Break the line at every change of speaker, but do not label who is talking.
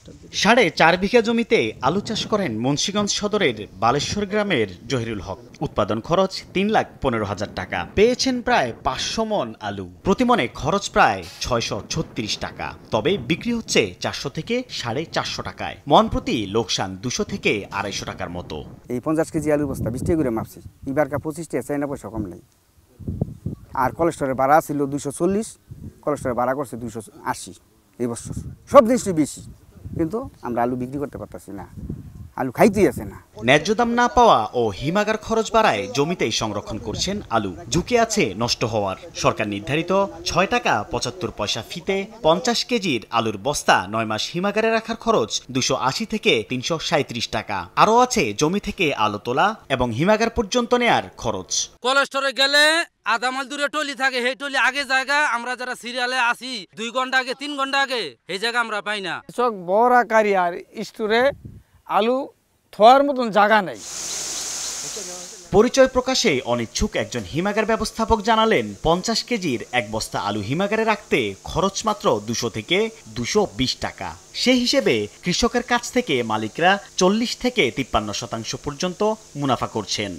4.5 বিঘা জমিতে আলু চাষ করেন মুন্সিগঞ্জ সদরের বালেশ্বর গ্রামের জহিরুল হক। উৎপাদন খরচ 3,15,000 টাকা। পেয়েছেন প্রায় 500 মন আলু। প্রতি মনে খরচ প্রায় 636 টাকা। তবে বিক্রি হচ্ছে 400 থেকে 450 টাকায়। মন প্রতি লোকসান 200 থেকে 250 টাকার মতো।
এই 50 কেজি আলু বস্তা 20 টাকা করে মাপছি। এবারকা 25 টাকা চাই না, পয়সা কম নেই। আর কোলেস্টোরের ভাড়া ছিল 240, কোলেস্টোরের ভাড়া করছে 280 এই বছর। সব জিনিসই বেশি, কিন্তু আমরা আলু বিক্রি করতে পারতেছি না, আলু খাইতেই আছে না।
ন্যায্য দাম না পাওয়া ও হিমাগার খরচ বাড়ায় জমিতেই সংরক্ষণ করছেন আলু। ঝুঁকি আছে নষ্ট হওয়ার। সরকার নির্ধারিত 6 টাকা 75 পয়সা ফিতে 50 কেজির আলুর বস্তা 9 মাস হিমাগারে রাখার খরচ 280 থেকে 337 টাকা। আরও আছে জমি থেকে আলু তোলা এবং হিমাগার পর্যন্ত নেয়ার খরচ।
কোলেস্টোরে গেলে আধা মাইল দূরে টলি থাকে, সেই টলি আগে জায়গা আমরা যারা সিরিয়ালে আসি 2 ঘন্টা আগে 3 ঘন্টা আগে এই জায়গা আমরা পাই না।
কৃষক বড় আকারে আর স্টোরে আলু থোয়ার মতন জায়গা নেই।
পরিচয় প্রকাশে অনিচ্ছুক একজন হিমাগার ব্যবস্থাপক জানালেন 50 কেজির এক বস্তা আলু হিমাগারে রাখতে খরচ মাত্র 200 থেকে 220 টাকা। সেই হিসেবে কৃষকের কাছ থেকে মালিকরা 40 থেকে 53% পর্যন্ত মুনাফা করছেন।